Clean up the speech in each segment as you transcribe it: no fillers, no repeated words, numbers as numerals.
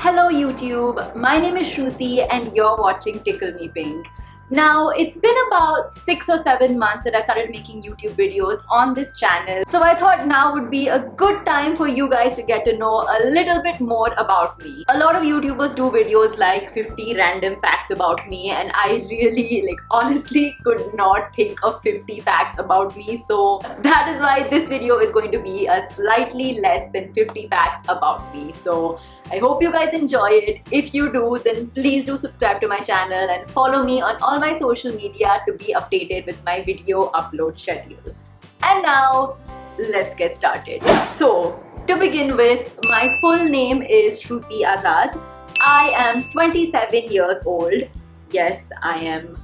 Hello YouTube, my name is Shruti and you're watching Tickle Me Pink. Now, it's been about 6 or 7 months that I started making YouTube videos on this channel. So I thought now would be a good time for you guys to get to know a little bit more about me. A lot of YouTubers do videos like 50 random facts about me, and I really honestly could not think of 50 facts about me. So that is why this video is going to be a slightly less than 50 facts about me. So I hope you guys enjoy it. If you do, then please do subscribe to my channel and follow me on all my social media to be updated with my video upload schedule. And now, let's get started. So, to begin with, my full name is Shruti Azad. I am 27 years old. Yes, I am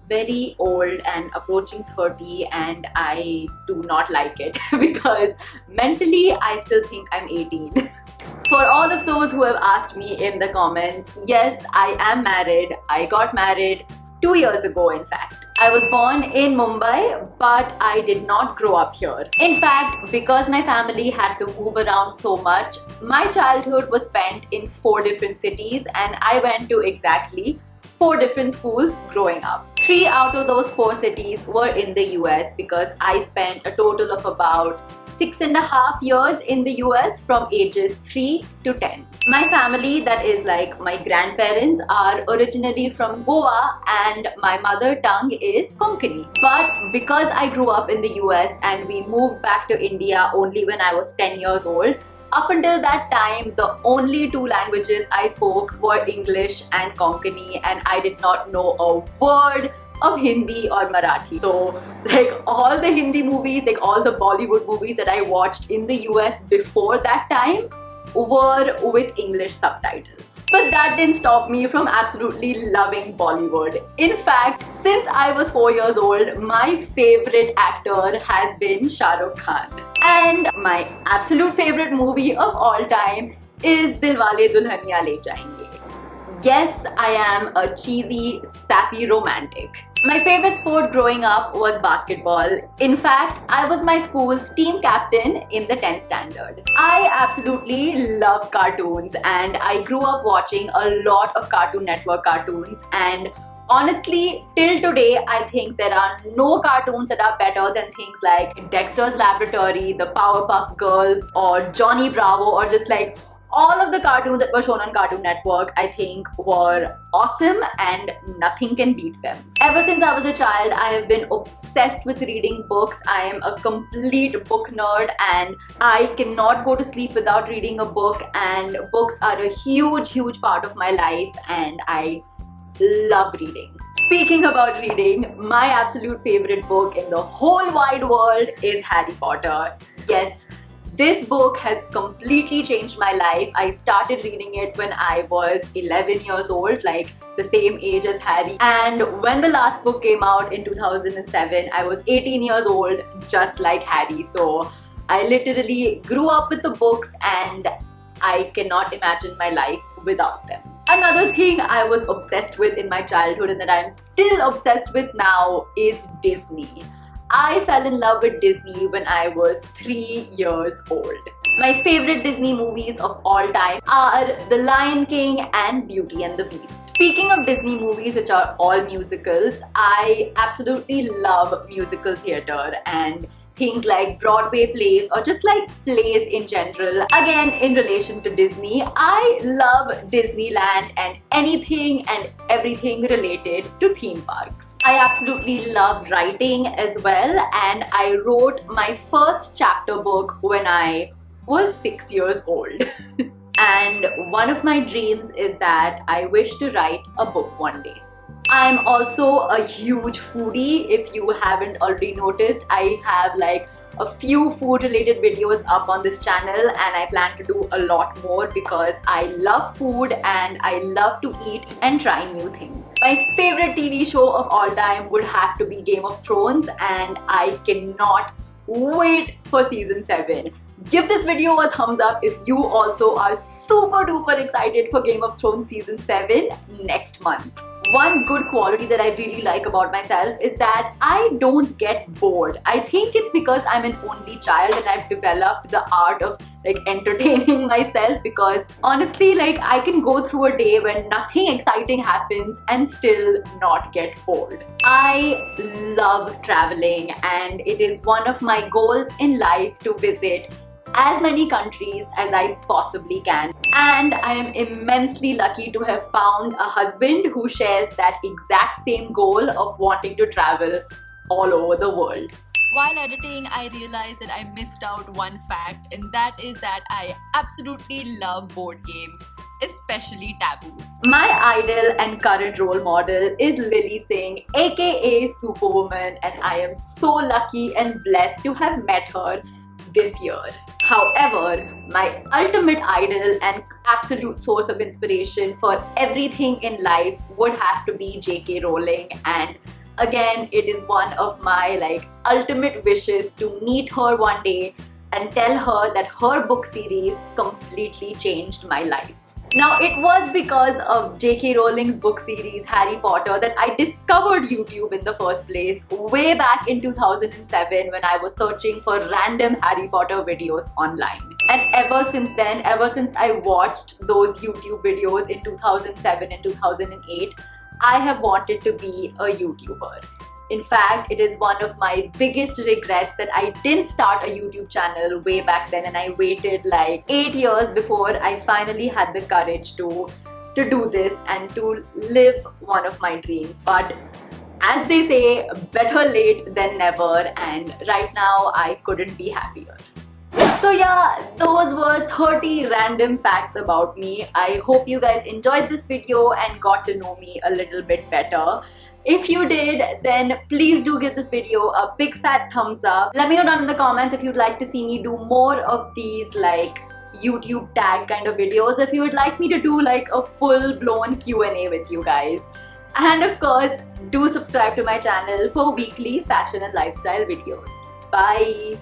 very old and approaching 30, and I do not like it because mentally I still think I'm 18. For all of those who have asked me in the comments, yes, I am married. I got married 2 years ago, in fact. I was born in Mumbai, but I did not grow up here. In fact, because my family had to move around so much, my childhood was spent in 4 different cities, and I went to exactly 4 different schools growing up. 3 out of those 4 cities were in the US because I spent a total of about 6.5 years in the US from ages 3 to 10. My family, that is like my grandparents, are originally from Goa and my mother tongue is Konkani. But because I grew up in the US and we moved back to India only when I was 10 years old, up until that time, the only 2 languages I spoke were English and Konkani, and I did not know a word of Hindi or Marathi. So all the Hindi movies, all the Bollywood movies that I watched in the US before that time were with English subtitles. But that didn't stop me from absolutely loving Bollywood. In fact, since I was 4 years old, my favorite actor has been Shah Rukh Khan. And my absolute favorite movie of all time is Dilwale Dulhaniya Le Jayenge. Yes, I am a cheesy, sappy romantic. My favorite sport growing up was basketball. In fact, I was my school's team captain in the 10th standard. I absolutely love cartoons, and I grew up watching a lot of Cartoon Network cartoons, and honestly, till today, I think there are no cartoons that are better than things like Dexter's Laboratory, the Powerpuff Girls, or Johnny Bravo, or just all of the cartoons that were shown on Cartoon Network, I think, were awesome and nothing can beat them. Ever since I was a child, I have been obsessed with reading books. I am a complete book nerd and I cannot go to sleep without reading a book, and books are a huge part of my life and I love reading. Speaking about reading, my absolute favorite book in the whole wide world is Harry Potter. Yes, this book has completely changed my life. I started reading it when I was 11 years old, the same age as Harry. And when the last book came out in 2007, I was 18 years old, just like Harry. So I literally grew up with the books and I cannot imagine my life without them. Another thing I was obsessed with in my childhood and that I'm still obsessed with now is Disney. I fell in love with Disney when I was 3 years old. My favorite Disney movies of all time are The Lion King and Beauty and the Beast. Speaking of Disney movies, which are all musicals, I absolutely love musical theatre and things like Broadway plays or just plays in general. Again, in relation to Disney, I love Disneyland and anything and everything related to theme parks. I absolutely love writing as well, and I wrote my first chapter book when I was 6 years old. And one of my dreams is that I wish to write a book one day. I'm also a huge foodie. If you haven't already noticed, I have a few food related videos up on this channel, and I plan to do a lot more because I love food and I love to eat and try new things. My favorite TV show of all time would have to be Game of Thrones, and I cannot wait for season 7. Give this video a thumbs up if you also are super duper excited for Game of Thrones season 7 next month. One good quality that I really like about myself is that I don't get bored. I think it's because I'm an only child and I've developed the art of like entertaining myself, because honestly, like, I can go through a day when nothing exciting happens and still not get bored. I love traveling, and it is one of my goals in life to visit as many countries as I possibly can. And I am immensely lucky to have found a husband who shares that exact same goal of wanting to travel all over the world. While editing, I realized that I missed out one fact, and that is that I absolutely love board games, especially Taboo. My idol and current role model is Lilly Singh, aka Superwoman, and I am so lucky and blessed to have met her this year. However, my ultimate idol and absolute source of inspiration for everything in life would have to be J.K. Rowling, and again, it is one of my ultimate wishes to meet her one day and tell her that her book series completely changed my life. Now, it was because of J.K. Rowling's book series Harry Potter that I discovered YouTube in the first place, way back in 2007 when I was searching for random Harry Potter videos online. And ever since then, ever since I watched those YouTube videos in 2007 and 2008, I have wanted to be a YouTuber. In fact, it is one of my biggest regrets that I didn't start a YouTube channel way back then, and I waited like 8 years before I finally had the courage to do this and to live one of my dreams. But as they say, better late than never, and right now I couldn't be happier. So yeah, those were 30 random facts about me. I hope you guys enjoyed this video and got to know me a little bit better. If you did, then please do give this video a big fat thumbs up. Let me know down in the comments if you'd like to see me do more of these YouTube tag kind of videos, if you would like me to do a full-blown Q&A with you guys. And of course, do subscribe to my channel for weekly fashion and lifestyle videos. Bye!